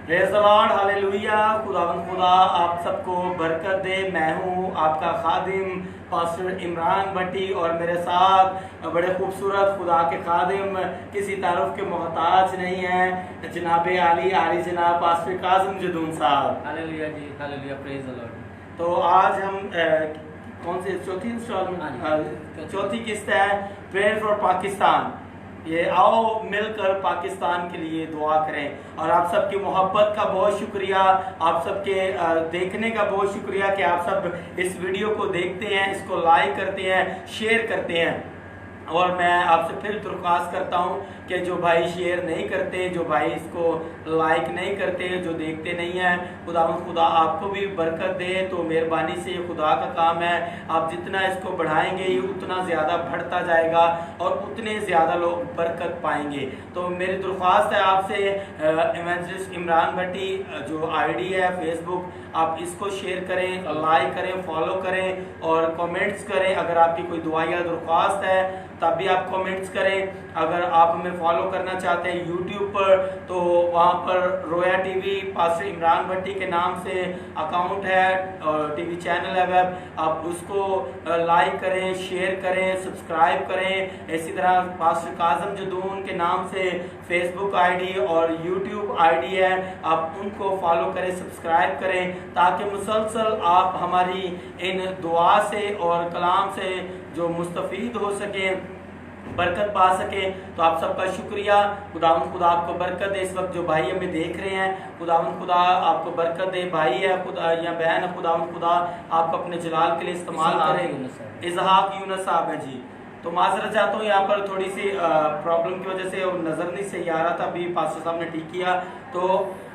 Praise the Lord, hallelujah. खुदावंद खुदा आप सबको बरकत दे। मैं हूँ आपका खादिम पास्टर इमरान भट्टी और मेरे साथ बड़े खूबसूरत खुदा के खादिम, किसी तारुफ के मोहताज नहीं है, जनाब आली जनाब पास्टर काजिम जदून साहब। हालेलुया जी, हालेलुया, प्रेज द लॉर्ड। तो आज हम कौन से चौथी इंस्टॉलमेंट, चौथी किस्त है प्रेयर फॉर पाकिस्तान। ये आओ मिलकर पाकिस्तान के लिए दुआ करें। और आप सबकी मोहब्बत का बहुत शुक्रिया, आप सबके देखने का बहुत शुक्रिया कि आप सब इस वीडियो को देखते हैं, इसको लाइक करते हैं, शेयर करते हैं। और मैं आपसे फिर दरख्वास्त करता हूं कि जो भाई शेयर नहीं करते, जो भाई इसको लाइक नहीं करते, जो देखते नहीं हैं, खुदा आपको भी बरकत दे। तो मेहरबानी से ये खुदा का काम है, आप जितना इसको बढ़ाएंगे ये उतना ज़्यादा बढ़ता जाएगा और उतने ज़्यादा लोग बरकत पाएंगे। तो मेरी दरख्वास्त है आपसे, इवेंजलिस्ट इमरान भट्टी जो आईडी है फेसबुक, आप इसको शेयर करें, लाइक करें, फॉलो करें और कमेंट्स करें। अगर आपकी कोई दुआ या दरख्वास्त है तब भी आप कमेंट्स करें। अगर आप हमें फॉलो करना चाहते हैं यूट्यूब पर, तो वहाँ पर रोया टीवी पास्टर इमरान भट्टी के नाम से अकाउंट है और टीवी चैनल है वेब, आप उसको लाइक करें, शेयर करें, सब्सक्राइब करें। इसी तरह पास्टर काजिम जदून के नाम से फेसबुक आईडी और यूट्यूब आईडी है, आप उनको फॉलो करें, सब्सक्राइब करें, ताकि मुसलसल आप हमारी इन दुआ से और कलाम से जो मुस्तफ़ीद हो सके, बरकत पा सके। तो आप सबका शुक्रिया। खुदावंद खुदा आपको बरकत दे। इस वक्त जो भाई हमें देख रहे हैं, खुदावंद खुदा आपको बरकत दे। भाई है खुदा या बहन है, खुदावंद खुदा आपको अपने जलाल के लिए इस्तेमाल करें। इजहाक यूनस साहब है जी। तो माजरत चाहता हूँ, यहाँ पर थोड़ी सी प्रॉब्लम की वजह से नज़र नहीं सही आ रहा था, अभी पास्टर साहब ने ठीक किया। तो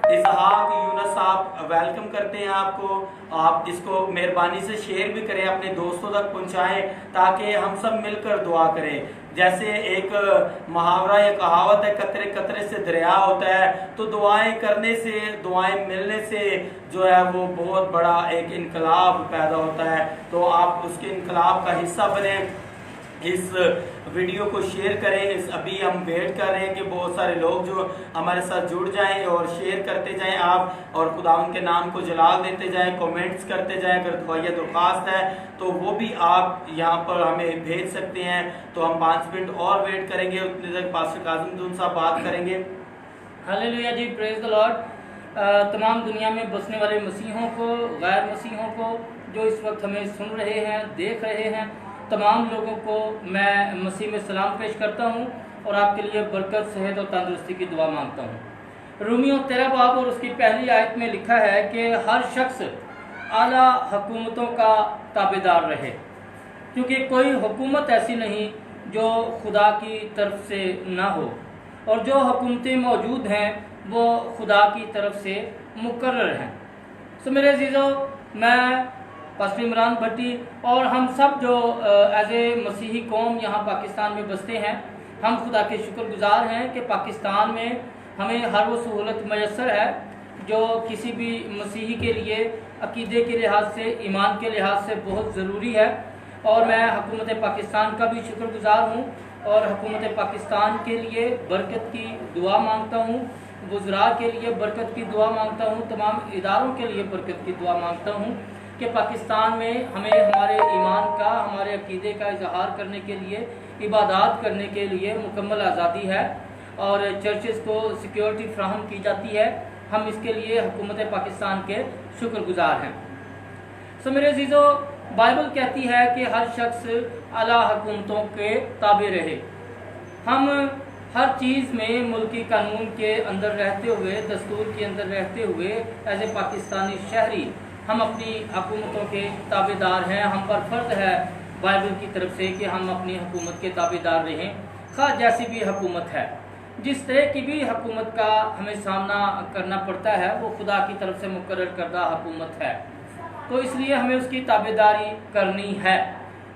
इजहाक यूनस साहब वेलकम करते हैं आपको। आप इसको मेहरबानी से शेयर भी करें, अपने दोस्तों तक पहुंचाएं, ताकि हम सब मिलकर दुआ करें। जैसे एक मुहावरा या कहावत है, कतरे कतरे से दरिया होता है। तो दुआएं करने से, दुआएं मिलने से जो है वो बहुत बड़ा एक इनकलाब पैदा होता है। तो आप उसके इनकलाब का हिस्सा बने, इस वीडियो को शेयर करें। अभी हम वेट कर रहे हैं कि बहुत सारे लोग जो हमारे साथ जुड़ जाएं और शेयर करते जाएं आप, और खुदावंद के नाम को जलाल देते जाएं, कमेंट्स करते जाएं। अगर दुआ या दरख्वास्त है तो वो भी आप यहाँ पर हमें भेज सकते हैं। तो हम 5 मिनट और वेट करेंगे, उतने तक पास्टर काजिम जदून साहब बात करेंगे। हालेलुया जी, प्रेज द लॉर्ड। तमाम दुनिया में बसने वाले मसीहों को, गैर मसीहों को जो इस वक्त हमें सुन रहे हैं, देख रहे हैं, तमाम लोगों को मैं मसीह में सलाम पेश करता हूं और आपके लिए बरकत, सेहत और तंदुरुस्ती की दुआ मांगता हूं। रोमियो 13 बाब और उसकी पहली आयत में लिखा है कि हर शख्स आला हुकूमतों का ताबेदार रहे, क्योंकि कोई हुकूमत ऐसी नहीं जो खुदा की तरफ से ना हो, और जो हुकूमतें मौजूद हैं वो खुदा की तरफ से मुकर्रर हैं। सो मेरे अजीज़ों, मैं पास्टर इमरान भट्टी और हम सब जो एज ए मसीही कौम यहाँ पाकिस्तान में बसते हैं, हम खुदा के शुक्रगुजार हैं कि पाकिस्तान में हमें हर वो सहूलत मैसर है जो किसी भी मसीही के लिए अकीदे के लिहाज से, ईमान के लिहाज से बहुत ज़रूरी है। और मैं हुकूमत पाकिस्तान का भी शुक्रगुजार हूँ और हुकूमत पाकिस्तान के लिए बरकत की दुआ मांगता हूँ, वज़रा के लिए बरकत की दुआ मांगता हूँ, तमाम इदारों के लिए बरकत की दुआ मांगता हूँ कि पाकिस्तान में हमें हमारे ईमान का, हमारे अकीदे का इजहार करने के लिए, इबादत करने के लिए मुकम्मल आज़ादी है और चर्चेस को सिक्योरिटी फ्राहम की जाती है। हम इसके लिए हुकूमत पाकिस्तान के शुक्रगुजार हैं। सो मेरे अजीज़ों, बाइबल कहती है कि हर शख्स आला हुकूमतों के ताबे रहे। हम हर चीज़ में मुल्की कानून के अंदर रहते हुए, दस्तूर के अंदर रहते हुए, एज ए पाकिस्तानी शहरी हम अपनी हुकूमतों के ताबेदार हैं। हम पर फ़र्ज है बाइबल की तरफ से कि हम अपनी हुकूमत के ताबेदार रहें, खा जैसी भी हुकूमत है। जिस तरह की भी हुकूमत का हमें सामना करना पड़ता है वो खुदा की तरफ से मुकर्रर करदा हुकूमत है, तो इसलिए हमें उसकी ताबेदारी करनी है।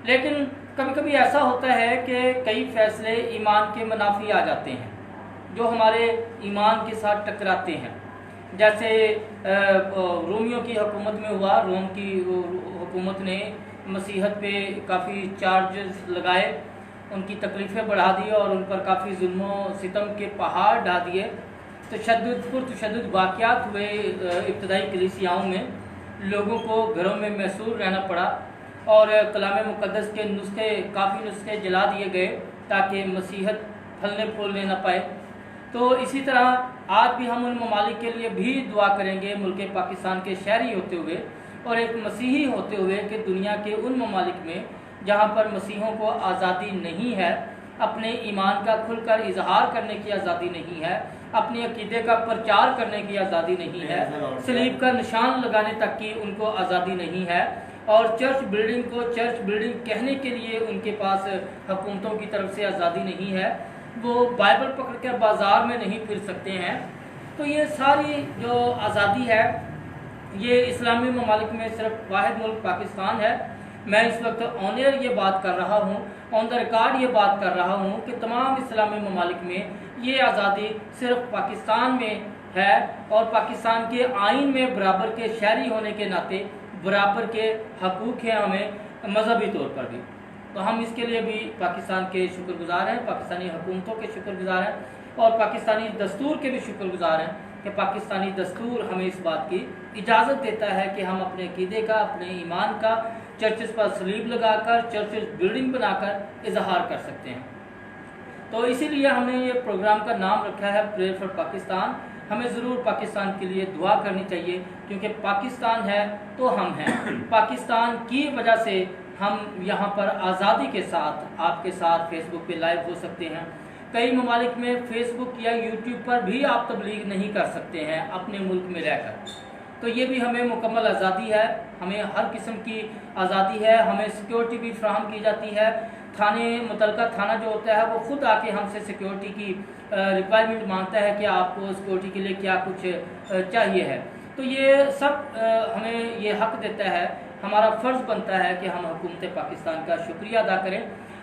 लेकिन कभी कभी ऐसा होता है कि कई फैसले ईमान के मुनाफी आ जाते हैं, जो हमारे ईमान के साथ टकराते हैं। जैसे रोमियो की हुकूमत में हुआ, रोम की हुकूमत ने मसीहत पे काफ़ी चार्जेस लगाए, उनकी तकलीफ़ें बढ़ा दी और उन पर काफ़ी जुल्म सितम के पहाड़ ढा दिए। तशद्दुद वाक़यात हुए इब्तदाई कलीसियाओं में, लोगों को घरों में महसूर रहना पड़ा और कलाम मुक़द्दस के काफ़ी नुस्खे जला दिए गए ताकि मसीहत फलने फूलने न पाए। तो इसी तरह आज भी हम उन ममालिक के लिए भी दुआ करेंगे, मुल्क पाकिस्तान के शहरी होते हुए और एक मसीही होते हुए, कि दुनिया के उन ममालिक में जहाँ पर मसीहों को आज़ादी नहीं है, अपने ईमान का खुलकर इजहार करने की आज़ादी नहीं है, अपने अकीदे का प्रचार करने की आज़ादी नहीं है, सलीब का निशान लगाने तक की उनको आज़ादी नहीं है, और चर्च बिल्डिंग को चर्च बिल्डिंग कहने के लिए उनके पास हुकूमतों की तरफ से आज़ादी नहीं है, वो बाइबल पकड़ कर बाज़ार में नहीं फिर सकते हैं। तो ये सारी जो आज़ादी है, ये इस्लामी ममालिक में सिर्फ वाहिद मुल्क पाकिस्तान है। मैं इस वक्त ऑन एयर ये बात कर रहा हूँ, ऑन द रिकॉर्ड ये बात कर रहा हूँ कि तमाम इस्लामी ममालिक में ये आज़ादी सिर्फ पाकिस्तान में है, और पाकिस्तान के आइन में बराबर के शहरी होने के नाते बराबर के हकूक़ हैं हमें मजहबी तौर पर भी। तो हम इसके लिए भी पाकिस्तान के शुक्रगुजार हैं, पाकिस्तानी हुकूमतों के शुक्रगुजार हैं, और पाकिस्तानी दस्तूर के भी शुक्रगुजार हैं कि पाकिस्तानी दस्तूर हमें इस बात की इजाज़त देता है कि हम अपने अकीदे का, अपने ईमान का चर्चेस पर सलीब लगाकर, चर्चेस बिल्डिंग बनाकर इजहार कर सकते हैं। तो इसीलिए हमने ये प्रोग्राम का नाम रखा है प्रेयर फॉर पाकिस्तान। हमें ज़रूर पाकिस्तान के लिए दुआ करनी चाहिए, क्योंकि पाकिस्तान है तो हम हैं। पाकिस्तान की वजह से हम यहाँ पर आज़ादी के साथ आपके साथ फेसबुक पे लाइव हो सकते हैं। कई ममालिक में फेसबुक या यूट्यूब पर भी आप तबलीग नहीं कर सकते हैं अपने मुल्क में रहकर। तो ये भी हमें मुकम्मल आज़ादी है, हमें हर किस्म की आज़ादी है, हमें सिक्योरिटी भी फ्राहम की जाती है। मुतलका थाना जो होता है वो खुद आके हमसे सिक्योरिटी की रिक्वायरमेंट मांगता है कि आपको सिक्योरिटी के लिए क्या कुछ चाहिए है। तो ये सब हमें ये हक देता है, हमारा फ़र्ज़ बनता है कि हम हुकूमत पाकिस्तान का शुक्रिया अदा करें,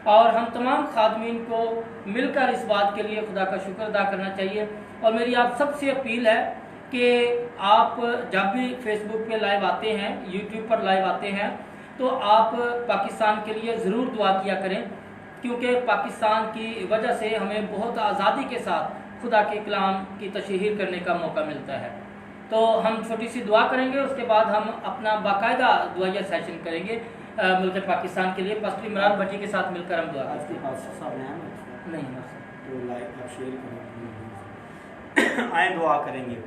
और हम तमाम खादमीन को मिलकर इस बात के लिए खुदा का शुक्र अदा करना चाहिए। और मेरी आप सबसे अपील है कि आप जब भी फेसबुक पे लाइव आते हैं, यूट्यूब पर लाइव आते हैं, तो आप पाकिस्तान के लिए ज़रूर दुआ किया करें, क्योंकि पाकिस्तान की वजह से हमें बहुत आज़ादी के साथ खुदा के कलाम की तशहीर करने का मौका मिलता है। तो हम छोटी सी दुआ करेंगे, उसके बाद हम अपना बाकायदा दुआया सेशन करेंगे मुल्क पाकिस्तान के लिए। पास्टर इमरान भट्टी के साथ मिलकर हम दुआ आज के पास्टर साहब हैं नहीं तो लाइक आप शेयर करें, आए दुआ करेंगे।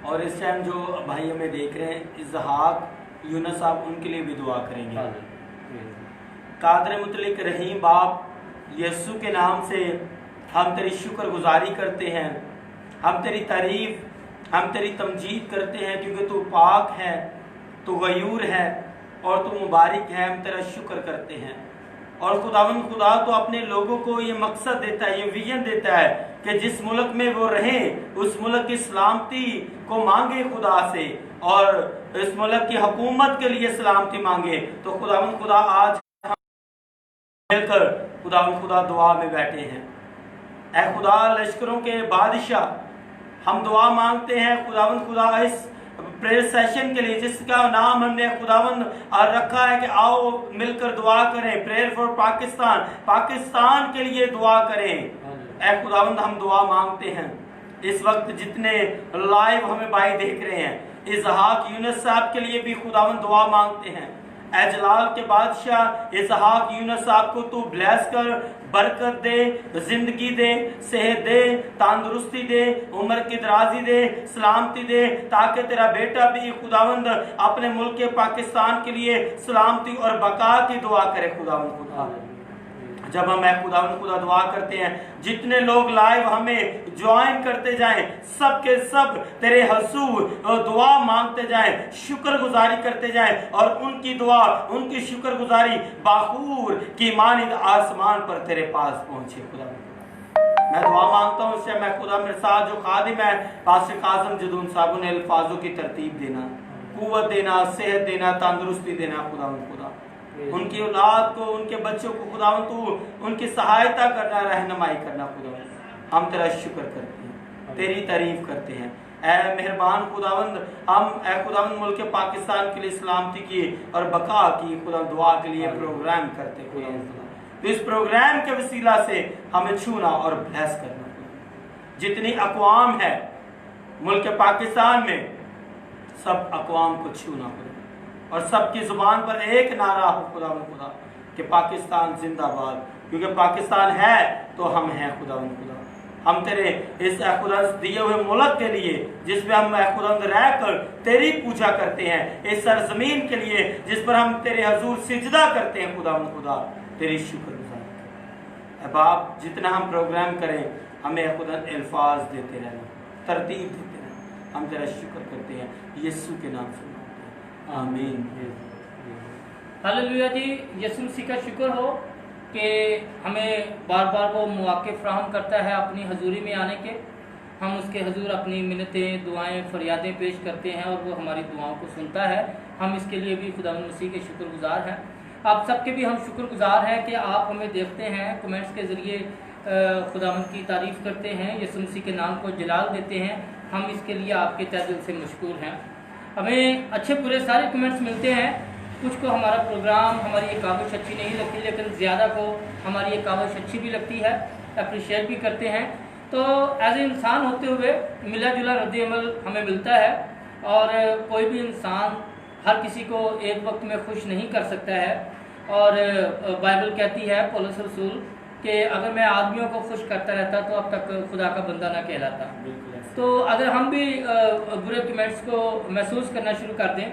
और इस टाइम जो भाई हमें देख रहे हैं इजहाक यूनुस साहब, उनके लिए भी दुआ करेंगे। कादर मुतलिक रहीम बाप, यीशु के नाम से हम तेरी शुक्रगुजारी करते हैं, हम तेरी तारीफ, हम तेरी तमजीद करते हैं, क्योंकि तू पाक है, तू गयूर है और तू मुबारक है। हम तेरा शुक्र करते हैं। और खुदा तो अपने लोगों को ये मकसद देता है, ये विजन देता है कि जिस मुल्क में वो रहें उस मुल्क की सलामती को मांगे खुदा से, और इस मुल्क की हुकूमत के लिए सलामती मांगे। तो खुदा आज मिलकर खुदा दुआ में बैठे हैं। ऐ खुदा लश्करों के बादशाह, हम दुआ मांगते हैं खुदा इस प्रेयर सेशन के लिए जिसका नाम हमने खुदावंद रखा है कि आओ मिलकर दुआ करें, प्रेयर फॉर पाकिस्तान, पाकिस्तान के लिए दुआ करें। ऐ खुदावंद हम दुआ मांगते हैं। इस वक्त जितने लाइव हमें भाई देख रहे हैं, इजहाक यूनुस साहब के लिए भी खुदावंद दुआ मांगते हैं। ऐ जलाल के बादशाह इजहाक यूनुस साहब को तू ब्लेस कर, बरकत दे, जिंदगी दे, सेहत दे, तंदुरुस्ती दे, उम्र की दराजी दे, सलामती दे, ताकि तेरा बेटा भी खुदावंद अपने मुल्क पाकिस्तान के लिए सलामती और बका की दुआ करे। खुदावंद जब हम खुदा दुआ करते हैं, जितने लोग लाइव हमें ज्वाइन करते जाएं, सब के सब तेरे हसूर दुआ मांगते जाएं, शुक्रगुजारी करते जाएं, और उनकी दुआ, उनकी शुक्रगुजारी बाखूर की मानिंद आसमान पर तेरे पास पहुंचे। खुदा मैं दुआ मांगता हूँ उससे, मैं खुदा मेरे साथ जो खादिम है पास्टर काज़म जदून साहब ने अल्फाजों की तरतीब देना, कुव्वत देना, सेहत देना, तंदुरुस्ती देना। खुदा उनकी औलाद को, उनके बच्चों को खुदावन तू उनकी सहायता करना, रहनुमाई करना। खुदावन हम तेरा शुक्र करते हैं, तेरी तारीफ करते हैं। ऐ मेहरबान खुदावंद, हम ऐ खुदावंद मुल्क पाकिस्तान के लिए सलामती की और बका की खुदा दुआ के लिए प्रोग्राम करते खुदावंद। तो इस प्रोग्राम के वसीला से हमें छूना और ब्लेस करना। जितनी अक़वाम है मुल्क पाकिस्तान में, सब अक़वाम को छूना खुदा, और सबकी ज़ुबान पर एक नारा हो खुदा खुदा कि पाकिस्तान जिंदाबाद, क्योंकि पाकिस्तान है तो हम हैं खुदा खुदा। हम तेरे इस खुदा दिए हुए मुल्क के लिए जिसमें हम खुदा रह कर तेरी पूजा करते हैं, इस सरजमीन के लिए जिस पर हम तेरे हजूर सिजदा करते हैं खुदा खुदा, तेरी शुक्रगुजार है बाप। जितना हम प्रोग्राम करें हमें खुदा अल्फाज देते रहना, तरतीब देते रहना, हम तेरा शुक्र करते हैं यीशु के नाम से मांगते हैं, आमीन। हालेलुया जी, यीशु मसीह का शुक्र हो कि हमें बार बार वो मौके फ्राहम करता है अपनी हजूरी में आने के। हम उसके हजूर अपनी मिन्नतें, दुआएं, फरियादें पेश करते हैं और वो हमारी दुआओं को सुनता है। हम इसके लिए भी खुदा मसीह के शुक्रगुजार हैं। आप सबके भी हम शुक्रगुजार हैं कि आप हमें देखते हैं, कमेंट्स के ज़रिए खुदावंद की तारीफ़ करते हैं, यीशु मसीह के नाम को जलाल देते हैं। हम इसके लिए आपके तहे दिल से मशकूर हैं। हमें अच्छे बुरे सारे कमेंट्स मिलते हैं। कुछ को हमारा प्रोग्राम, हमारी ये काविश अच्छी नहीं लगती, लेकिन ज़्यादा को हमारी ये काविश अच्छी भी लगती है, अप्रिशिएट भी करते हैं। तो एज ए इंसान होते हुए मिला जुला रद्द-ए-अमल हमें मिलता है, और कोई भी इंसान हर किसी को एक वक्त में खुश नहीं कर सकता है। और बाइबल कहती है, पौलुस रसूल, कि अगर मैं आदमियों को खुश करता रहता तो अब तक खुदा का बंदा ना कहलाता। तो अगर हम भी बुरे कमेंट्स को महसूस करना शुरू कर दें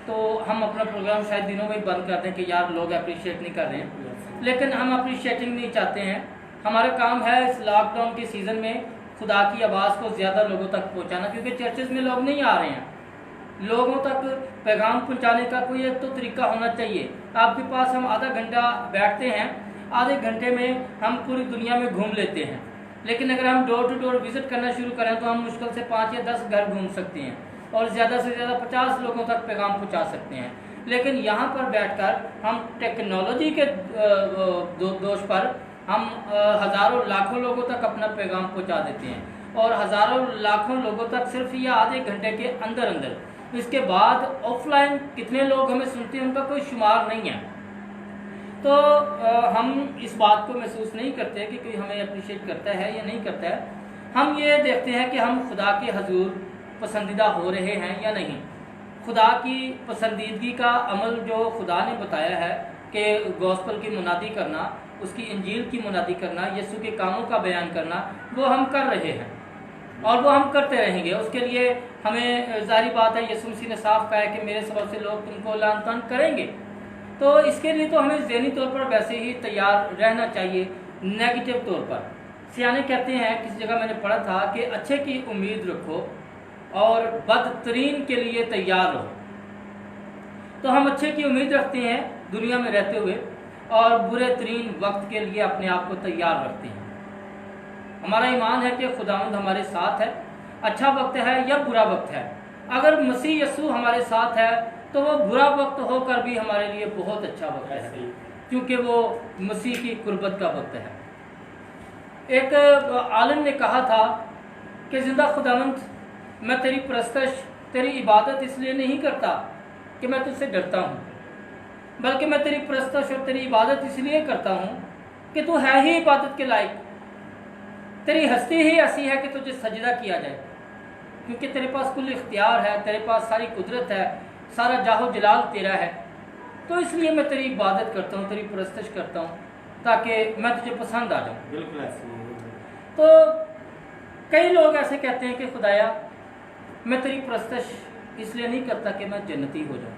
तो हम अपना प्रोग्राम शायद दिनों में ही बंद कर दें कि यार लोग अप्रिशिएट नहीं कर रहे हैं। लेकिन हम अप्रिशिएटिंग नहीं चाहते हैं। हमारा काम है इस लॉकडाउन के सीज़न में खुदा की आवाज़ को ज़्यादा लोगों तक पहुंचाना, क्योंकि चर्चेज में लोग नहीं आ रहे हैं। लोगों तक पैगाम पहुंचाने का कोई एक तो तरीका होना चाहिए। आपके पास हम आधा घंटा बैठते हैं, आधे घंटे में हम पूरी दुनिया में घूम लेते हैं। लेकिन अगर हम डोर टू डोर विजिट करना शुरू करें तो हम मुश्किल से 5 या 10 घर घूम सकते हैं और ज़्यादा से ज़्यादा 50 लोगों तक पैगाम पहुंचा सकते हैं। लेकिन यहाँ पर बैठकर हम टेक्नोलॉजी के दोष पर हम हज़ारों लाखों लोगों तक अपना पैगाम पहुंचा देते हैं, और हज़ारों लाखों लोगों तक सिर्फ ये आधे घंटे के अंदर अंदर। इसके बाद ऑफलाइन कितने लोग हमें सुनते हैं उनका कोई शुमार नहीं है। तो हम इस बात को महसूस नहीं करते कि कोई हमें अप्रिशिएट करता है या नहीं करता है। हम ये देखते हैं कि हम खुदा के हजूर पसंदीदा हो रहे हैं या नहीं। खुदा की पसंदीदगी का अमल जो खुदा ने बताया है कि गॉस्पल की मुनादी करना, उसकी इंजील की मुनादी करना, यीशु के कामों का बयान करना, वो हम कर रहे हैं और वो हम करते रहेंगे। उसके लिए हमें जाहिर बात है, यीशु मसीह ने साफ कहा है कि मेरे सबब से लोग तुमको लान तान करेंगे। तो इसके लिए तो हमें ज़हनी तौर पर वैसे ही तैयार रहना चाहिए। नेगेटिव तौर पर सियाने कहते हैं, किसी जगह मैंने पढ़ा था कि अच्छे की उम्मीद रखो और बदतरीन के लिए तैयार रहो। तो हम अच्छे की उम्मीद रखते हैं दुनिया में रहते हुए, और बुरे तरीन वक्त के लिए अपने आप को तैयार रखते हैं। हमारा ईमान है कि खुदावंद हमारे साथ है, अच्छा वक्त है या बुरा वक्त है। अगर मसीह यीशु हमारे साथ है तो वो बुरा वक्त होकर भी हमारे लिए बहुत अच्छा वक्त है, क्योंकि वो मसीह की कुर्बत का वक्त है। एक आलिम ने कहा था कि जिंदा खुदावंद, मैं तेरी परस्तश, तेरी इबादत इसलिए नहीं करता कि मैं तुझसे डरता हूँ, बल्कि मैं तेरी परस्तश और तेरी इबादत इसलिए करता हूँ कि तू है ही इबादत के लायक। तेरी हस्ती ही ऐसी है कि तुझे सजदा किया जाए, क्योंकि तेरे पास कुल इख्तियार है, तेरे पास सारी कुदरत है, सारा जाहो जलाल तेरा है। तो इसलिए मैं तेरी इबादत करता हूँ, तेरी परस्तश करता हूँ, ताकि मैं तुझे पसंद आ जाऊँ। बिल्कुल ऐसे। तो कई लोग ऐसे कहते हैं कि खुदाया, मैं तेरी परस्तश इसलिए नहीं करता कि मैं जन्नती हो जाऊँ,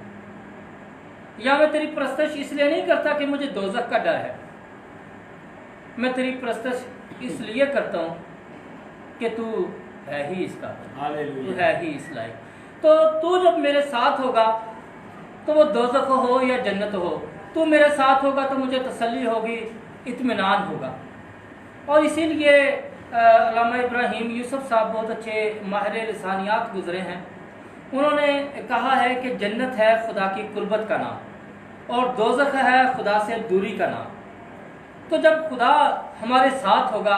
या मैं तेरी परस्तश इसलिए नहीं करता कि मुझे दोज़ख का डर है। मैं तेरी परस्तश इसलिए करता हूँ कि तू है ही इसका, तू है ही इस लायक। तो तू जब मेरे साथ होगा तो वो दोज़ख हो या जन्नत हो, तू मेरे साथ होगा तो मुझे तसल्ली होगी, इत्मीनान होगा। और इसीलिए अल्लामा इब्राहिम यूसुफ साहब बहुत अच्छे माहिर लिसानियात गुजरे हैं। उन्होंने कहा है कि जन्नत है खुदा की कुर्बत का नाम और दोज़ख है खुदा से दूरी का नाम। तो जब खुदा हमारे साथ होगा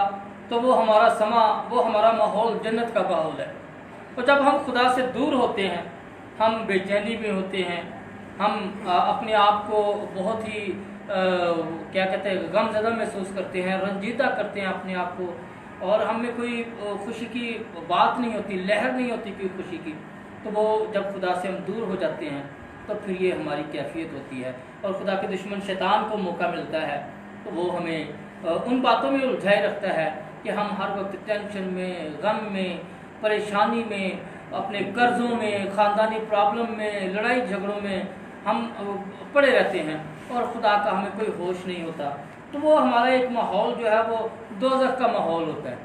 तो वो हमारा समा, वो हमारा माहौल जन्नत का माहौल है। और जब हम खुदा से दूर होते हैं, हम बेचैनी में होते हैं, हम अपने आप को बहुत ही क्या कहते हैं, गमज़दा महसूस करते हैं, रंजीदा करते हैं अपने आप को। और हम में कोई खुशी की बात नहीं होती, लहर नहीं होती कोई खुशी की, तो वो जब खुदा से हम दूर हो जाते हैं तो फिर ये हमारी कैफियत होती है और खुदा के दुश्मन शैतान को मौका मिलता है तो वो हमें उन बातों में उलझाए रखता है कि हम हर वक्त टेंशन में, गम में, परेशानी में, अपने कर्जों में, ख़ानदानी प्रॉब्लम में, लड़ाई झगड़ों में हम पड़े रहते हैं और खुदा का हमें कोई होश नहीं होता। तो वो हमारा एक माहौल जो है वो दोज़ख का माहौल होता है।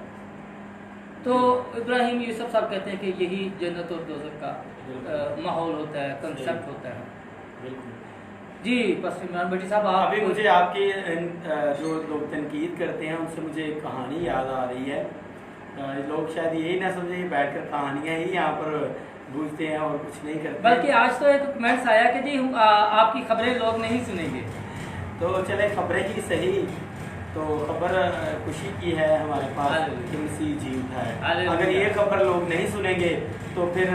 तो इब्राहिम यूसुफ साहब कहते हैं कि यही जन्नत और दोज़ख का माहौल होता है, कंसेप्ट होता है। बिल्कुल जी बस इमरान भट्टी साहब, आप अभी मुझे आपकी जो लोग तनकीद करते हैं उनसे मुझे एक कहानी याद आ रही है। लोग शायद यही ना समझे बैठकर कहानियां ही यहाँ पर बूझते हैं और कुछ नहीं करते, बल्कि आज तो एक कमेंट्स आया कि जी आपकी खबरें लोग नहीं सुनेंगे। तो चले खबरें ही सही, तो खबर खुशी की है हमारे पास कि मसीह जी उठा है। अगर ये खबर लोग नहीं सुनेंगे तो फिर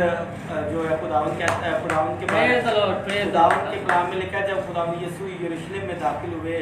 जो है खुदावंद के कलाम में लिखा है, जब खुदावंद यीशु यरूशलेम में दाखिल हुए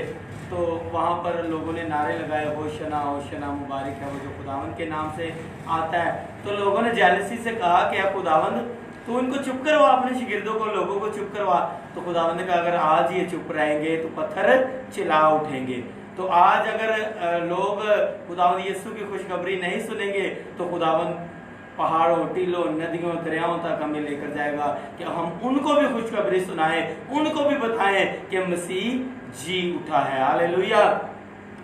तो वहाँ पर लोगों ने नारे लगाए, होशना होशना मुबारक है वो जो खुदावंद के नाम से आता है। तो लोगों ने जेलसी से कहा कि खुदावंद तो इनको चुप करवा, अपने शिगिर्दों को, लोगों को चुप करवा। तो खुदावंद ने कहा अगर आज ये चुप रहेंगे तो पत्थर चिल्ला उठेंगे। तो आज अगर लोग खुदावंद यीशु की खुशखबरी नहीं सुनेंगे तो खुदावंद पहाड़ों, टीलों, नदियों, दरियाओं तक हमें लेकर जाएगा कि हम उनको भी खुशखबरी सुनाएं, उनको भी बताएं कि मसीह जी उठा है। हालेलुया।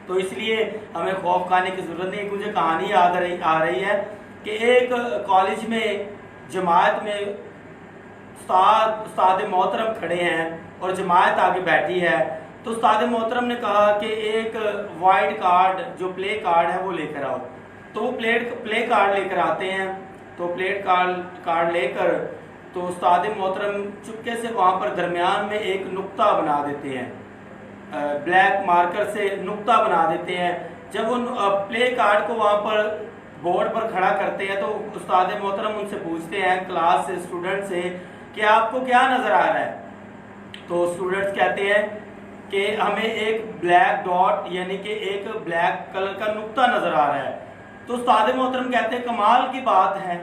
तो इसलिए हमें खौफ खाने की जरूरत नहीं। मुझे कहानी याद आ रही है कि एक कॉलेज में जमात में उस्ताद मोहतरम खड़े हैं और जमात आगे बैठी है। तो उस्ताद मोहतरम ने कहा कि एक वाइट कार्ड जो प्ले कार्ड है वो लेकर आओ। तो वो प्ले कार्ड लेकर आते हैं। तो प्लेट कार्ड लेकर तो उस्ताद मोहतरम चुपके से वहाँ पर दरमियान में एक नुक्ता बना देते हैं, ब्लैक मार्कर से नुक्ता बना देते हैं। जब वो प्ले कार्ड को वहाँ पर बोर्ड पर खड़ा करते हैं तो उस्ताद मोहतरम उनसे पूछते हैं, क्लास से, स्टूडेंट से, कि आपको क्या नज़र आ रहा है। तो स्टूडेंट्स कहते हैं कि हमें एक ब्लैक डॉट यानी कि एक ब्लैक कलर का नुक्ता नज़र आ रहा है। तो उस्ताद मोहतरम कहते हैं कमाल की बात है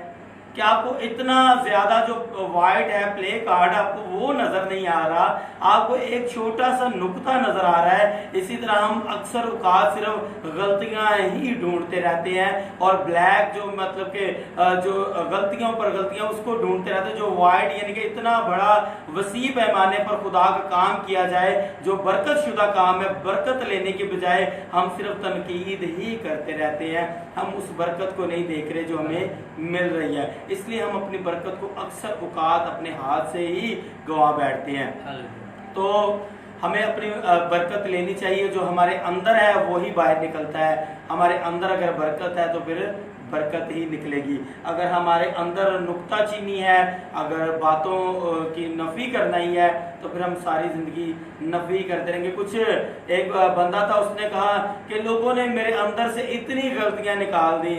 कि आपको इतना ज्यादा जो वाइट है प्ले कार्ड आपको वो नजर नहीं आ रहा, आपको एक छोटा सा नुक्ता नजर आ रहा है। इसी तरह हम अक्सर औकात सिर्फ गलतियां ही ढूंढते रहते हैं और ब्लैक जो मतलब के जो गलतियों पर गलतियां उसको ढूंढते रहते हैं। जो वाइट यानी कि इतना बड़ा वसी पैमाने पर खुदा का काम किया जाए, जो बरकत शुदा काम है, बरकत लेने के बजाय हम सिर्फ तनकीद ही करते रहते हैं। हम उस बरकत को नहीं देख रहे जो हमें मिल रही है, इसलिए हम अपनी बरकत को अक्सर औकात अपने हाथ से ही गवा बैठते हैं। तो हमें अपनी बरकत लेनी चाहिए। जो हमारे अंदर है वो ही बाहर निकलता है। हमारे अंदर अगर बरकत है तो फिर बरकत ही निकलेगी। अगर हमारे अंदर नुक्ताचीनी है, अगर बातों की नफी करना ही है तो फिर हम सारी जिंदगी नफी करते रहेंगे। कुछ एक बंदा था, उसने कहा कि लोगों ने मेरे अंदर से इतनी गलतियां निकाल दी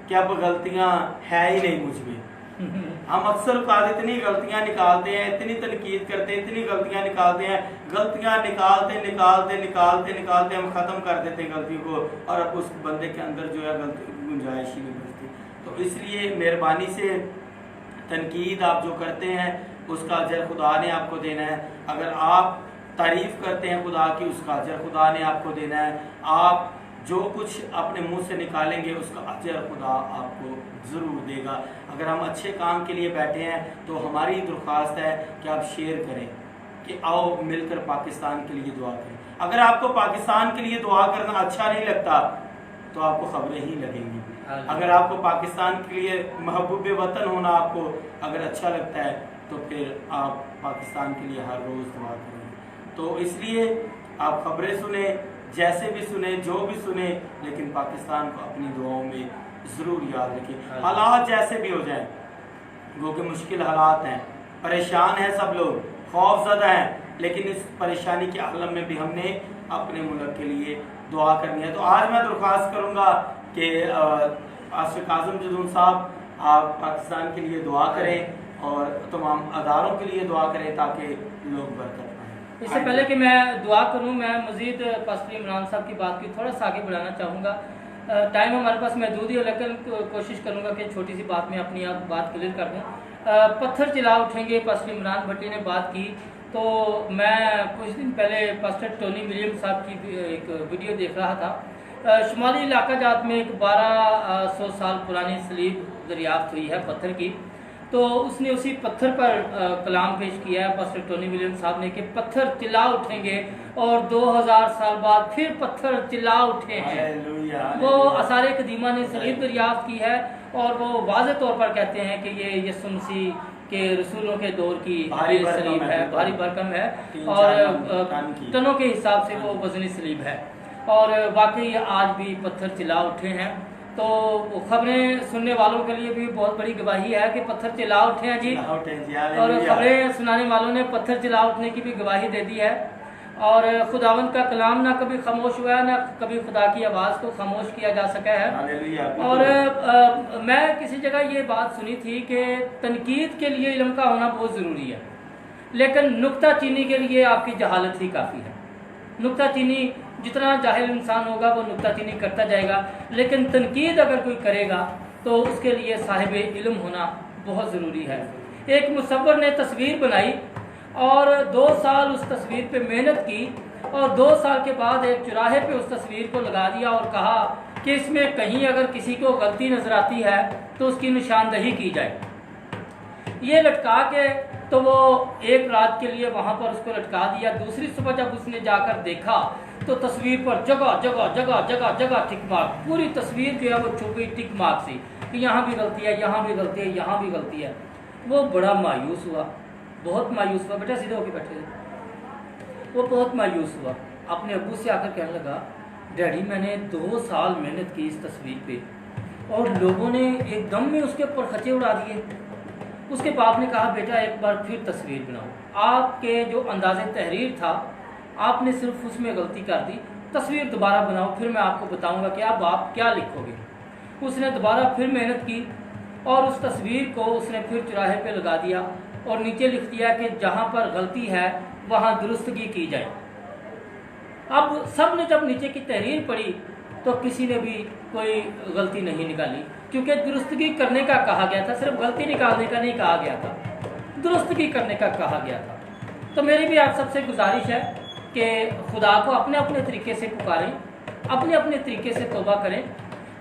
कि अब गलतियां है ही नहीं मुझ में। हम अक्सर इतनी गलतियां निकालते हैं, इतनी तनकीद करते हैं, इतनी गलतियां निकालते हैं, गलतियां निकालते हम खत्म कर देते हैं गलतियों को और अब उस बंदे के अंदर जो है गलती की गुंजाइश ही नहीं बचती। तो इसलिए मेहरबानी से तनकीद आप जो करते हैं उसका अजर खुदा ने आपको देना है। अगर आप तारीफ करते हैं खुदा की, उसका अजर खुदा ने आपको देना है। आप जो कुछ अपने मुंह से निकालेंगे उसका अजर खुदा आपको ज़रूर देगा। अगर हम अच्छे काम के लिए बैठे हैं तो हमारी दरख्वास्त है कि आप शेयर करें कि आओ मिलकर पाकिस्तान के लिए दुआ करें। अगर आपको पाकिस्तान के लिए दुआ करना अच्छा नहीं लगता तो आपको खबरें ही लगेंगी। अगर आपको पाकिस्तान के लिए महबूब वतन होना आपको अगर अच्छा लगता है तो फिर आप पाकिस्तान के लिए हर रोज़ दुआ करें। तो इसलिए आप खबरें सुने, जैसे भी सुने, जो भी सुने, लेकिन पाकिस्तान को अपनी दुआओं में ज़रूर याद रखें। हालात जैसे भी हो जाए, वो कि मुश्किल हालात हैं, परेशान हैं सब लोग, खौफज़दा हैं, लेकिन इस परेशानी के आलम में भी हमने अपने मुल्क के लिए दुआ करनी है। तो आज मैं दरख्वास्त करूँगा कि आसिफ काज़म जदून साहब आप पाकिस्तान के लिए दुआ करें और तमाम अदारों के लिए दुआ करें ताकि लोग बरकत पाएं। इससे पहले कि मैं दुआ करूं, मैं मज़ीद पास्टर इमरान साहब की बात की थोड़ा सा आगे बढ़ाना चाहूँगा। टाइम हमारे पास महदूद ही है, लेकिन कोशिश करूँगा कि छोटी सी बात में अपनी आप बात क्लियर कर दूँ। पत्थर चिल्ला उठेंगे, पास्टर इमरान भट्टी ने बात की, तो मैं कुछ दिन पहले पास्टर टोनी विलियम साहब की एक वीडियो देख रहा था। शुमाली इलाका जात में एक 1200 साल पुरानी सलीब दरियाफ्त हुई है पत्थर की, तो उसने उसी पत्थर पर कलाम पेश किया है पास्टर टोनी विलियम साहब ने कि पत्थर चिल्ला उठेंगे और 2000 साल बाद फिर पत्थर चिल्ला उठे हैं। वो आसार कदीमा ने सलीब दरियाफ्त की है और वो वाज़े तौर पर कहते हैं कि ये यीशु मसीह के रसूलों के दौर की सलीब है, भारी भरकम है और टनों के हिसाब से वो वजनी सलीब है और वाकई आज भी पत्थर चिल्ला उठे हैं। तो खबरें सुनने वालों के लिए भी बहुत बड़ी गवाही है कि पत्थर चिल्ला उठे हैं जी, और खबरें सुनाने वालों ने पत्थर चिल्ला उठने की भी गवाही दे दी है। और खुदावंद का कलाम ना कभी खामोश हुआ है, ना कभी खुदा की आवाज़ को खामोश किया जा सका है। और मैं किसी जगह ये बात सुनी थी कि तनकीद के लिए इल्म का होना बहुत ज़रूरी है, लेकिन नुक्ता चीनी के लिए आपकी जहालत ही काफ़ी है। नुक्ता चीनी जितना जाहिल इंसान होगा वो नुक्ता चीनी करता जाएगा, लेकिन तनकीद अगर कोई करेगा तो उसके लिए साहिब इल्म होना बहुत ज़रूरी है। एक मुसव्वर ने तस्वीर बनाई और 2 साल उस तस्वीर पे मेहनत की और 2 साल के बाद एक चौराहे पे उस तस्वीर को लगा दिया और कहा कि इसमें कहीं अगर किसी को गलती नजर आती है तो उसकी निशानदही की जाए। ये लटका के तो वो एक रात के लिए वहाँ पर उसको लटका दिया। दूसरी सुबह जब उसने जाकर देखा तो तस्वीर पर जगह जगह जगह जगह जगह टिक मार्क, पूरी तस्वीर जो है वो छुप गई टिक मार्क से कि यहाँ भी गलती है, यहाँ भी गलती है, यहाँ भी गलती है। वो बड़ा मायूस हुआ, बहुत मायूस हुआ। बेटा सीधे होके बैठे थे। वो बहुत मायूस हुआ, अपने अब्बू से आकर कहने लगा, डैडी मैंने 2 साल मेहनत की इस तस्वीर पे और लोगों ने एकदम में उसके ऊपर खचे उड़ा दिए। उसके बाप ने कहा, बेटा एक बार फिर तस्वीर बनाओ। आपके जो अंदाज़े तहरीर था आपने सिर्फ उसमें गलती कर दी, तस्वीर दोबारा बनाओ, फिर मैं आपको बताऊंगा कि अब आप क्या लिखोगे। उसने दोबारा फिर मेहनत की और उस तस्वीर को उसने फिर चौराहे पे लगा दिया और नीचे लिख दिया कि जहाँ पर गलती है वहाँ दुरुस्तगी की जाए। अब सब ने जब नीचे की तहरीर पढ़ी तो किसी ने भी कोई गलती नहीं निकाली, क्योंकि दुरुस्तगी करने का कहा गया था, सिर्फ गलती निकालने का नहीं कहा गया था, दुरुस्तगी करने का कहा गया था। तो मेरी भी आप सबसे गुजारिश है कि खुदा को अपने अपने तरीके से पुकारें, अपने अपने तरीके से तौबा करें,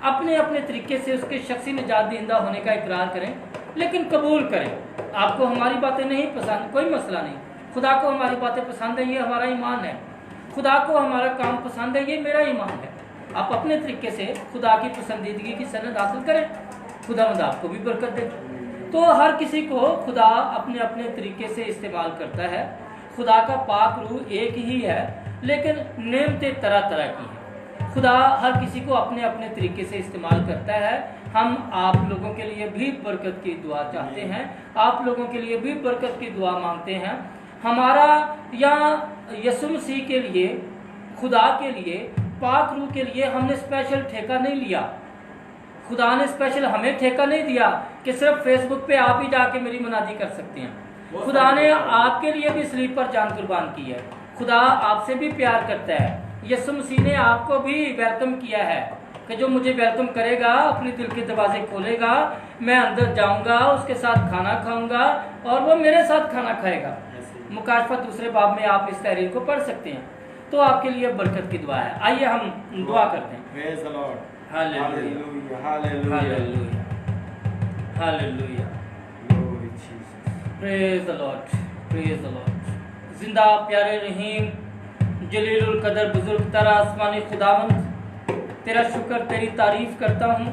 अपने अपने तरीके से उसके शख्सी निजात दहिंदा होने का इकरार करें, लेकिन कबूल करें। आपको हमारी बातें नहीं पसंद, कोई मसला नहीं, खुदा को हमारी बातें पसंद है, ये हमारा ईमान है। खुदा को हमारा काम पसंद है, ये मेरा ईमान है। आप अपने तरीके से खुदा की पसंदीदगी की सनद हासिल करें, खुदावंद आपको भी बरकत दे। तो हर किसी को खुदा अपने अपने तरीके से इस्तेमाल करता है। खुदा का पाक रूह एक ही है, लेकिन नेमतें तरह तरह की हैं। खुदा हर किसी को अपने अपने तरीके से इस्तेमाल करता है। हम आप लोगों के लिए भी बरकत की दुआ चाहते हैं, आप लोगों के लिए भी बरकत की दुआ मांगते हैं। हमारा या यीशु मसीह के लिए, खुदा के लिए, पाक रूह के लिए हमने स्पेशल ठेका नहीं लिया। खुदा ने स्पेशल हमें ठेका नहीं दिया कि सिर्फ फेसबुक पे आप ही जाके मेरी मुनादी कर सकते हैं। खुदा ने आपके लिए भी सलीब पर जान कुर्बान की है। खुदा आपसे भी प्यार करता है। यीशु मसीह ने आपको भी वेलकम किया है कि जो मुझे वेलकम करेगा, अपने दिल के दरवाजे खोलेगा, मैं अंदर जाऊंगा, उसके साथ खाना खाऊंगा और वो मेरे साथ खाना खाएगा। मुकाशफत दूसरे बाब में आप इस तहरीर को पढ़ सकते हैं। तो आपके लिए बरकत की दुआ है। आइए हम दुआ करते हैं। Praise the Lord, hallelujah, hallelujah, hallelujah, hallelujah, glory Jesus, praise the Lord, praise the Lord. जिंदा प्यारे रहीम जलीलुल कदर बुजुर्ग तारा आसमानी खुदावंद, तेरा शुक्र, तेरी तारीफ करता हूँ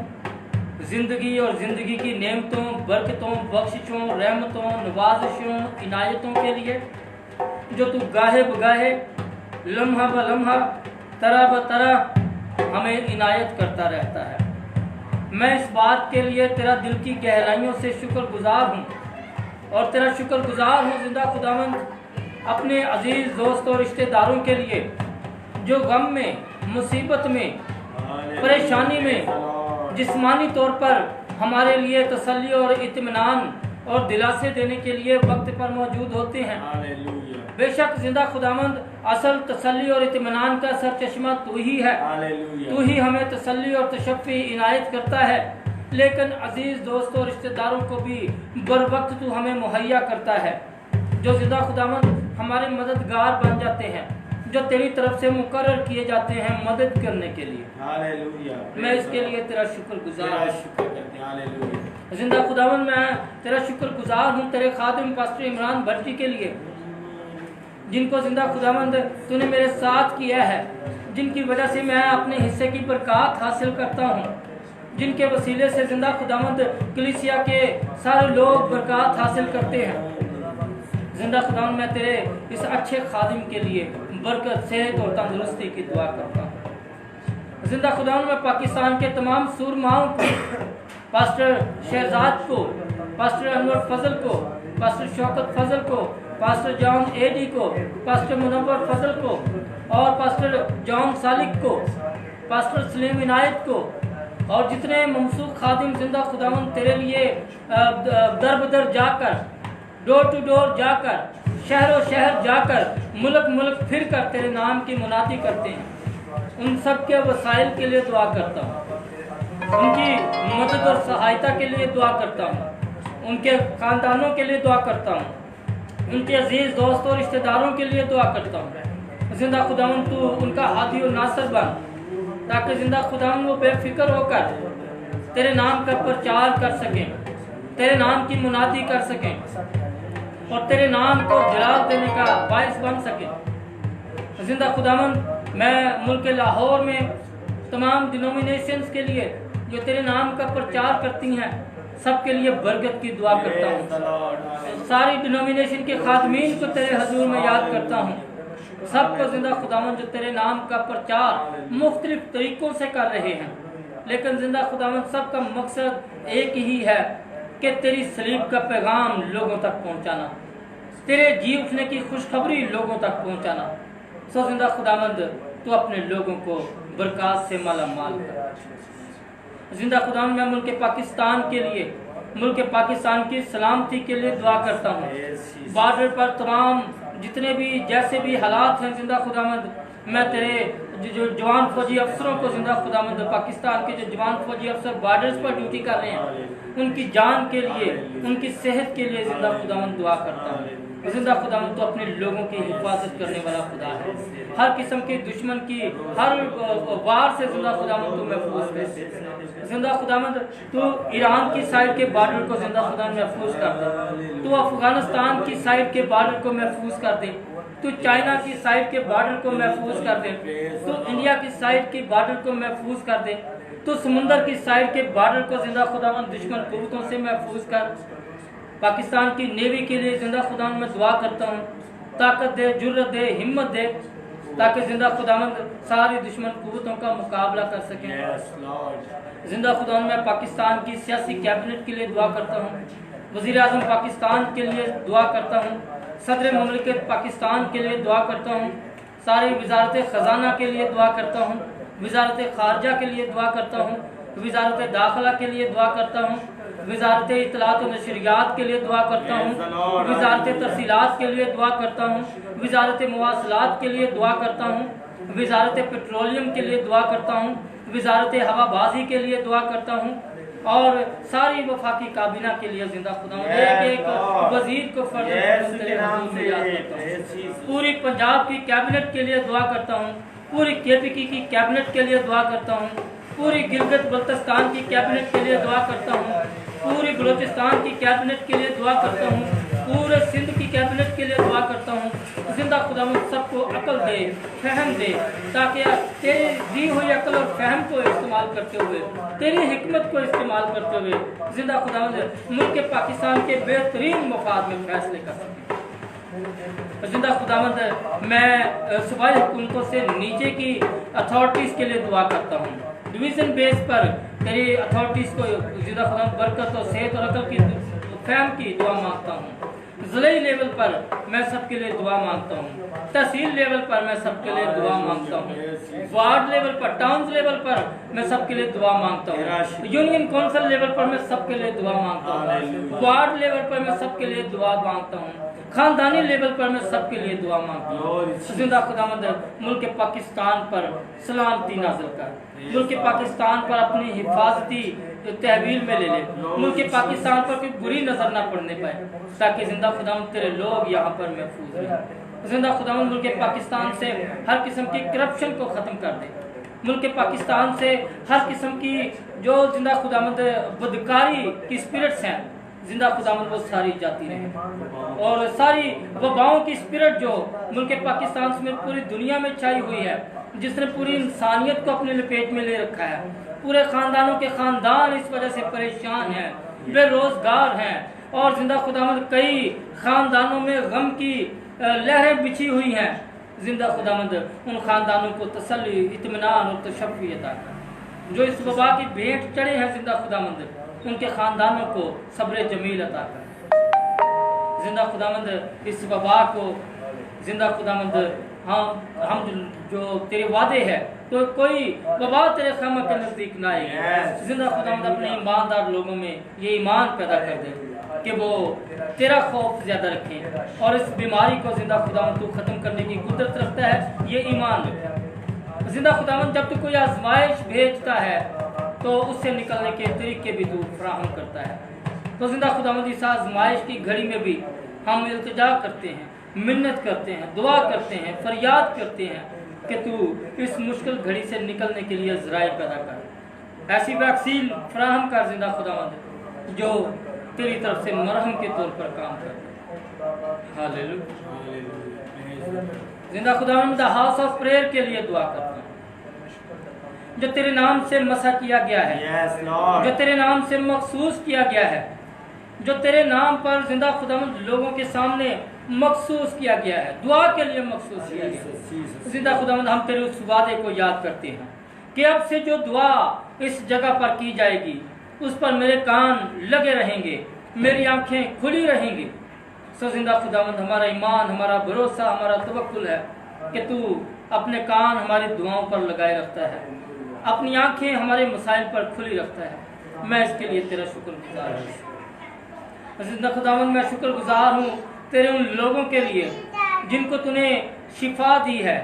ज़िंदगी और ज़िंदगी की नेमतों, बरकतों, बख्शिशों, रहमतों, नवाजिशों, इनायतों के लिए जो तू गाहे बगाहे, लम्हा ब लम्हा, तरह ब तरह हमें इनायत करता रहता है। मैं इस बात के लिए तेरा दिल की गहराइयों से शुक्रगुजार हूँ और तेरा शुक्रगुजार हूँ जिंदा खुदावंद अपने अजीज़ दोस्तों और रिश्तेदारों के लिए जो गम में, मुसीबत में, परेशानी में जिस्मानी तौर पर हमारे लिए तसल्ली और इत्मीनान और दिलासे देने के लिए वक्त पर मौजूद होते हैं। बेशक जिंदा खुदावंद असल तसल्ली और इत्मीनान का सरचश्मा तू ही है। तू ही हमें तसल्ली और तशफ़ी इनायत करता है, लेकिन अजीज दोस्तों और रिश्तेदारों को भी बर वक्त तू हमें मुहैया करता है, जो जिंदा खुदावंद हमारे मददगार बन जाते हैं, जो तेरी तरफ से मुकर्रर किए जाते हैं मदद करने के लिए। हालेलुया। मैं इसके लिए तेरा शुक्रगुजार हूँ। जिंदा खुदावंद मैं तेरा शुक्रगुजार हूँ तेरे खादिम पास्टर इमरान भट्टी के लिए, जिनको जिंदा खुदावंद तूने मेरे साथ किया है, जिनकी वजह से मैं अपने हिस्से की बरकत हासिल करता हूँ, जिनके वसीले से जिंदा खुदावंद कलीसिया के सारे लोग बरकत हासिल करते हैं। जिंदा खुदावंद मैं तेरे इस अच्छे खादिम के लिए बरकत, सेहत और तंदुरुस्ती की दुआ करता हूँ। जिंदा खुदावंद मैं पाकिस्तान के तमाम सूरमाओं को, पास्टर शहजाद को, पास्टर अनवर फजल को, पास्टर शौकत फजल को, पास्टर जॉन एडी को, पास्टर मुनव्वर फजल को और पास्टर जॉन सालिक को, पास्टर सलीम इनायत को और जितने ममसूख खादिम जिंदा खुदावंद तेरे लिए दर बदर जाकर, डोर टू डोर जाकर, शहरों शहर जाकर, मुल्क मुल्क फिर कर तेरे नाम की मुनादी करते हैं, उन सब के वसाइल के लिए दुआ करता हूँ, उनकी मदद और सहायता के लिए दुआ करता हूँ, उनके खानदानों के लिए दुआ करता हूँ, उनके अजीज दोस्तों और रिश्तेदारों के लिए दुआ करता हूँ। जिंदा खुदावंद तू उनका हादी और नासर बन, ताकि जिंदा खुदावंद वो बेफिक्र होकर तेरे नाम का प्रचार कर सकें, तेरे नाम की मुनादी कर सकें और तेरे नाम को जलाल देने का बायस बन सके। जिंदा खुदावंद मैं मुल्क लाहौर में तमाम डिनोमिनेशंस के लिए जो तेरे नाम का प्रचार करती हैं, सबके लिए बरकत की दुआ करता हूँ। सारी डिनोमिनेशन के खादमीन को तेरे हजूर में याद करता हूँ, सबको जिंदा खुदावंद जो तेरे नाम का प्रचार मुख्तलिफ तरीकों से कर रहे हैं, लेकिन जिंदा खुदावंद सबका मकसद एक ही है कि तेरी सलीब का पैगाम लोगों तक पहुंचाना, तेरे जी उठने की खुशखबरी लोगों तक पहुंचाना। सो जिंदा खुदावंद तू अपने लोगों को बरकत से माला माल कर। जिंदा खुदावंद मैं मुल्क पाकिस्तान के लिए, मुल्क पाकिस्तान की सलामती के लिए दुआ करता हूँ। बॉर्डर पर तमाम जितने भी जैसे भी हालात हैं जिंदा खुदावंद, मैं तेरे जो जवान फौजी अफसरों को जिंदा खुदावंद, पाकिस्तान के जो जवान फौजी अफसर बॉर्डर्स पर ड्यूटी कर रहे हैं, उनकी जान के लिए, उनकी सेहत के लिए जिंदा खुदावंद दुआ करता हूँ। जिंदा खुदावंद तो अपने लोगों की हिफाजत करने वाला खुदा है, हर किस्म के दुश्मन की हर वार से जिंदा खुदावंद तो महफूज कर। जिंदा खुदावंद तो ईरान की साइड के बॉर्डर को जिंदा खुदावंद महफूज कर दे, तो अफगानिस्तान की साइड के बॉर्डर को महफूज कर दे, तो चाइना की साइड के बॉर्डर को महफूज कर दे, तो इंडिया की साइड के बॉर्डर को महफूज कर दे, तो समुंदर की साइड के बॉर्डर को जिंदा खुदावंद दुश्मन कुव्वतों से महफूज कर। पाकिस्तान की नेवी के लिए जिंदा खुदावंद मैं दुआ करता हूँ, ताकत दे, जुर्रत दे, हिम्मत दे, ताकि जिंदा खुदावंद सारी दुश्मन कुव्वतों का मुकाबला कर सकें। जिंदा खुदावंद मैं पाकिस्तान की सियासी कैबिनेट के लिए दुआ करता हूँ, वज़ीर आज़म पाकिस्तान के लिए दुआ करता हूँ, सदर मुमलिकत पाकिस्तान के लिए दुआ करता हूँ, सारी वजारत ख़जाना के लिए दुआ करता हूँ, वजारत खारजा के लिए दुआ करता हूँ, वजारत दाखिला के लिए दुआ करता हूँ, वजारत इत्तलात और नशरियात के लिए दुआ करता हूँ, वजारत तरसीलात के लिए दुआ करता हूँ, वजारत मवासलात के लिए दुआ करता हूँ, वजारत पेट्रोलियम के लिए दुआ करता हूँ, वजारत हवाबाजी के लिए दुआ करता हूँ और सारी वफाकी काबीना के लिए जिंदा खुदावंद एक वजीर को पूरी पंजाब की कैबिनेट के लिए दुआ करता हूँ, पूरी केपीकी की कैबिनेट के लिए दुआ करता हूँ, पूरी गिलगित बल्तिस्तान की कैबिनेट के लिए दुआ करता हूँ, पूरी बलोचिस्तान की कैबिनेट के लिए दुआ करता हूँ, पूरे सिंध की कैबिनेट के लिए दुआ करता हूँ। जिंदा खुदावंद सबको अकल दे, फहम दे, ताकि तेरी दी हुई अकल और फहम को इस्तेमाल करते हुए, तेरी हिकमत को इस्तेमाल करते हुए जिंदा खुदावंद मुल्क पाकिस्तान के बेहतरीन मफाद में फैसले कर सकें। जिंदा खुदावंद मैं सूबाई हुकूमतों से नीचे की अथॉरिटीज़ के लिए दुआ करता हूँ, डिवीज़न बेस पर तेरी अथॉरिटीज़ को जिंदा खुदावंद बरकत और सेहत और अकल की फहम की दुआ मांगता हूँ। ज़िले लेवल पर मैं सबके लिए दुआ मांगता हूँ, तहसील लेवल पर मैं सबके लिए दुआ मांगता हूँ, वार्ड लेवल पर, टाउन लेवल पर मैं सबके लिए दुआ मांगता हूँ, यूनियन काउंसिल लेवल पर मैं सबके लिए दुआ मांगता हूँ, वार्ड लेवल पर मैं सबके लिए दुआ मांगता हूँ, खानदानी लेवल पर मैं सबके लिए दुआ मांगता हूँ। जिंदा खुदावंद मुल्क पाकिस्तान पर सलामती नाज़िल कर, मुल्क पाकिस्तान पर अपनी हिफाजती तहवील में ले ले, मुल्क पाकिस्तान पर कोई बुरी नजर ना पड़ने पाए, ताकि जिंदा खुदावंद तेरे लोग यहाँ पर महफूज रहें। जिंदा खुदावंद मुल्क पाकिस्तान से हर किस्म की करप्शन को खत्म कर दे, मुल्क पाकिस्तान से हर किस्म की जो जिंदा खुदावंद बदकारी की स्पिरिट्स हैं, जिंदा खुदावंद वो सारी जाती रहे, और सारी वबाओं की स्पिरिट जो मुल्क पाकिस्तान समेत पूरी दुनिया में छाई हुई है, जिसने पूरी इंसानियत को अपने लपेट में ले रखा है, पूरे खानदानों के खानदान इस वजह से परेशान हैं, बेरोजगार हैं, और जिंदा खुदावंद कई खानदानों में गम की लहरें बिछी हुई हैं। जिंदा खुदावंद उन खानदानों को तसल्ली, इत्मीनान और तशफ़ी अता कर। जो इस वबा की भेंट चढ़े हैं, जिंदा खुदावंद उनके खानदानों को सब्र जमील अता कर। जिंदा खुदावंद इस वबा को जिंदा खुदावंद हम जो तेरे वादे है, तो कोई वबा तेरे खैमा के नजदीक ना आएगी। जिंदा खुदावंद अपने ईमानदार लोगों में ये ईमान पैदा कर दे कि वो तेरा खौफ ज्यादा रखें, और इस बीमारी को जिंदा खुदावंद तू खत्म करने की कुदरत रखता है, ये ईमान रखता। जिंदा खुदावंद जब तू कोई आजमाइश भेजता है तो उससे निकलने के तरीके भी तू फराहम करता है। तो जिंदा खुदावंद इस आजमाइश की घड़ी में भी हम इल्तिजा करते हैं, मिन्नत करते हैं, दुआ करते हैं, फरियाद करते हैं कि तू इस मुश्किल घड़ी से निकलने के लिए ज़राए पैदा कर, ऐसी वैक्सीन फराहम कर जिंदा खुदावंद जो तेरी तरफ से मरहम के तौर पर काम कर। हालेलुया। जिंदा खुदावंद हाउस ऑफ प्रेयर के लिए दुआ करता हूँ, जो तेरे नाम से मसा किया गया है, जो तेरे नाम से मखसूस किया गया है, जो तेरे नाम पर जिंदा खुदावंद लोगों के सामने मखसूस किया गया है, दुआ के लिए मखसूस किया गया है। जिंदा खुदावंद हम तेरे उस वादे को याद करते हैं कि अब से जो दुआ इस जगह पर की जाएगी उस पर मेरे कान लगे रहेंगे, मेरी आंखें खुली रहेंगी। सो जिंदा खुदावंद हमारा ईमान, हमारा भरोसा, हमारा तवक्कुल है कि तू अपने कान हमारी दुआओं पर लगाए रखता है, अपनी आंखें हमारे मसाइल पर खुली रखता है। मैं इसके लिए तेरा शुक्रगुजार हूँ। जिंदा खुदावंद मैं शुक्रगुजार हूँ तेरे उन लोगों के लिए जिनको तूने शिफा दी है,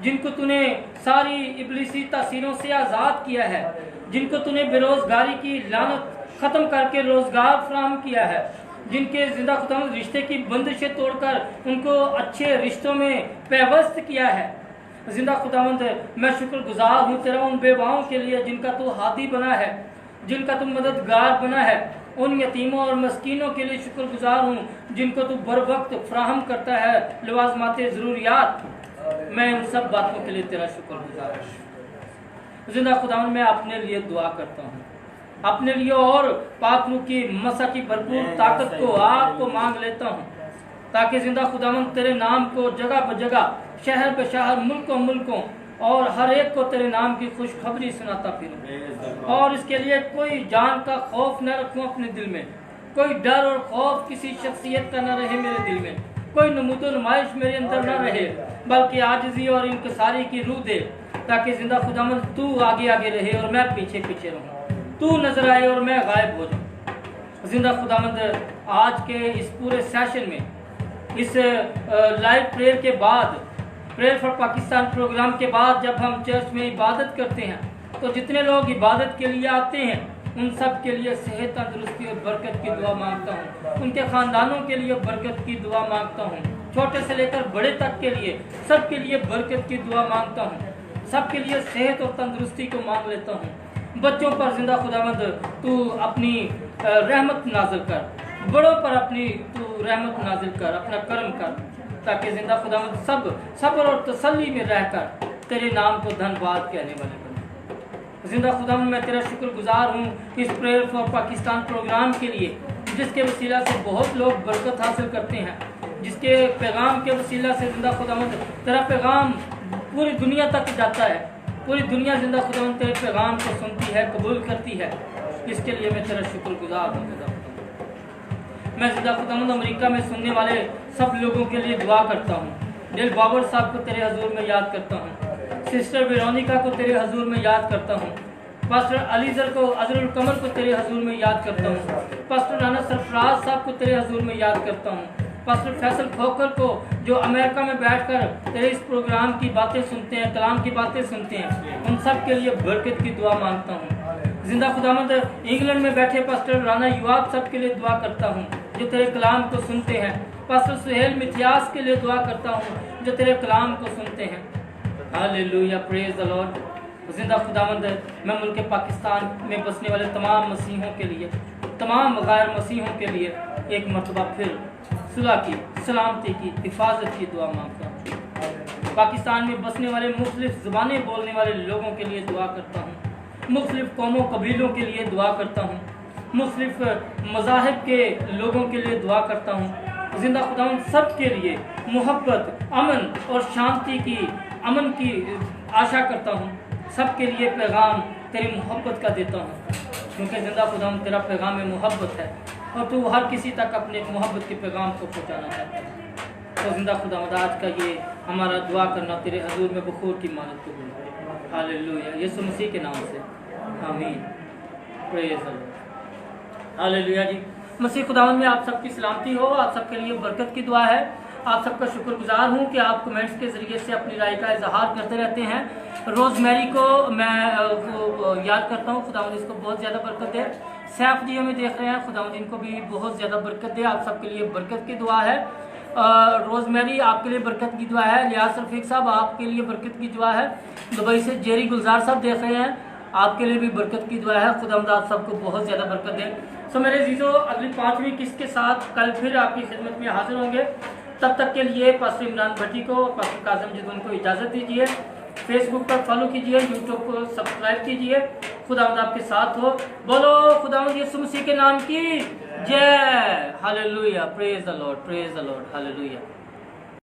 जिनको तूने सारी इब्लिसी तासीरों से आज़ाद किया है, जिनको तूने बेरोजगारी की लानत खत्म करके रोजगार फराहम किया है, जिनके जिंदा खुदावंद रिश्ते की बंदिशें तोड़कर उनको अच्छे रिश्तों में पैवस्त किया है। जिंदा खुदावंद मैं शुक्रगुजार हूँ तेरा उन बेवाओं के लिए जिनका तू हादी बना है, जिनका तू मददगार बना है, उन यतीमों और मस्कीनों के लिए शुक्रगुजार हूँ जिनको तू बर वक्त फराहम करता है लवाजमाते ज़रूरियात। मैं उन सब बातों के लिए तेरा शुक्रगुजार हूँ। जिंदा खुदावंद मैं अपने लिए दुआ करता हूँ, अपने लिए और पाक रूह की मसा की भरपूर ताकत को, आग को मांग लेता हूँ, ताकि जिंदा खुदावंद तेरे नाम को जगह ब जगह, शहर ब शहर, मुल्कों मुल्कों और हर एक को तेरे नाम की खुशखबरी सुनाता फिरूं। और इसके लिए कोई जान का खौफ न रखूं अपने दिल में, कोई डर और खौफ किसी शख्सियत का न रहे मेरे दिल में, कोई नमूद नुमाइश मेरे अंदर न रहे, बल्कि आजिज़ी और इंकिसारी की रूह दे, ताकि जिंदा खुदावंद तू आगे आगे रहे और मैं पीछे पीछे रहूं, तू नजर आए और मैं गायब हो जाऊं। जिंदा खुदावंद आज के इस पूरे सेशन में, इस लाइव प्रेयर के बाद, प्रेयर फॉर पाकिस्तान प्रोग्राम के बाद जब हम चर्च में इबादत करते हैं, तो जितने लोग इबादत के लिए आते हैं उन सब के लिए सेहत, तंदुरुस्ती और बरकत की दुआ मांगता हूँ। उनके ख़ानदानों के लिए बरकत की दुआ मांगता हूँ, छोटे से लेकर बड़े तक के लिए सब के लिए बरकत की दुआ मांगता हूँ, सब के लिए सेहत और तंदुरुस्ती को मांग लेता हूँ। बच्चों पर जिंदा खुदावंद तू अपनी रहमत नाजिल कर, बड़ों पर अपनी तू रहमत नाजिल कर, अपना करम कर, ताकि जिंदा खुदावंद सब सब्र और तसल्ली में रहकर तेरे नाम को धन्यवाद कहने वाले बने। जिंदा खुदावंद मैं तेरा शुक्रगुजार हूँ इस प्रेयर फॉर पाकिस्तान प्रोग्राम के लिए, जिसके वसीला से बहुत लोग बरकत हासिल करते हैं, जिसके पैगाम के वसीला से जिंदा खुदावंद तेरा पैगाम पूरी दुनिया तक जाता है, पूरी दुनिया जिंदा खुदावंद तेरे पैगाम को सुनती है, कबूल करती है। इसके लिए मैं तेरा शुक्रगुजार हूँ। मैं जिंदा खुदावंद अमेरिका में सुनने वाले सब लोगों के लिए दुआ करता हूँ। दिल बाबर साहब को तेरे हजूर में याद करता हूँ, सिस्टर वेरोनिका को तेरे हजूर में याद करता हूँ, पास्टर अलीजर को, अजरुल कमर को तेरे हजूर में याद करता हूँ, पास्टर राना सरफराज साहब को तेरे हजूर में याद करता हूँ, पास्टर फैसल खोकर को जो अमेरिका में बैठकर तेरे इस प्रोग्राम की बातें सुनते हैं, कलाम की बातें सुनते हैं, उन सब के लिए बरकत की दुआ मांगता हूँ। जिंदा खुदावंद इंग्लैंड में बैठे पास्टर राना युवाब सब के लिए दुआ करता हूँ जो तेरे कलाम को सुनते हैं। पास्टर सुहेल मिथियास के लिए दुआ करता हूँ जो तेरे कलाम को सुनते हैं। Hallelujah, praise the Lord. जिंदा खुदावंद मैं मुल्क पाकिस्तान में बसने वाले तमाम मसीहों के लिए, तमाम गैर मसीहों के लिए एक मरतबा फिर सुलह की, सलामती की, हिफाजत की दुआ मांगता हूँ। पाकिस्तान में बसने वाले मुख्तलिफ ज़ुबानें बोलने वाले लोगों के लिए दुआ करता हूँ, मुख्तलिफ कौमों कबीलों के लिए दुआ करता हूँ, मुख्तलिफ मज़ाहिब के लोगों के लिए दुआ करता हूँ। जिंदा खुदावंद सब के लिए मोहब्बत, अमन और शांति की, अमन की आशा करता हूँ। सब के लिए पैगाम तेरी मोहब्बत का देता हूँ, क्योंकि जिंदा खुदावंद तेरा पैगाम में मोहब्बत है और तू हर किसी तक अपने मोहब्बत के पैगाम को पहुँचाना चाहता है। तो जिंदा खुदावंद आज का ये हमारा दुआ करना तेरे हजूर में बखूर की मानत कबूल करे। हालेलुया, यीशु मसीह के नाम से आमीन, प्रेज द लॉर्ड। हालेलुया जी। मसीह खुदावंद में आप सबकी सलामती हो, आप सबके लिए बरकत की दुआ है। आप सबका शुक्रगुजार हूँ कि आप कमेंट्स के ज़रिए से अपनी राय का इजहार करते रहते हैं। रोज़मेरी को मैं याद करता हूँ, खुदावंद इसको बहुत ज़्यादा बरकत दे। सैफ जी हमें देख रहे हैं, खुदावंद इनको भी बहुत ज़्यादा बरकत दे। आप सबके लिए बरकत की दुआ है। रोज़मेरी आपके लिए बरकत की दुआ है। लियाज रफीक साहब आपके लिए बरकत की दुआ है। दुबई से जेरी गुलजार साहब देख रहे हैं, आपके लिए भी बरकत की दुआ है। खुदावंद आप सबको बहुत ज़्यादा बरकत दे। सो मेरे जीजो, अगली 5वीं किस्त के साथ कल फिर आपकी खिदमत में हाजिर होंगे। तब तक के लिए पास्टर इमरान भट्टी को और पास्टर काजम जिदुन को इजाज़त दीजिए। फेसबुक पर फॉलो कीजिए, यूट्यूब को सब्सक्राइब कीजिए। खुदावंद आपके साथ हो। बोलो खुदावंद यीशु मसीह के नाम की जय। Hallelujah, praise the Lord, praise the Lord, hallelujah.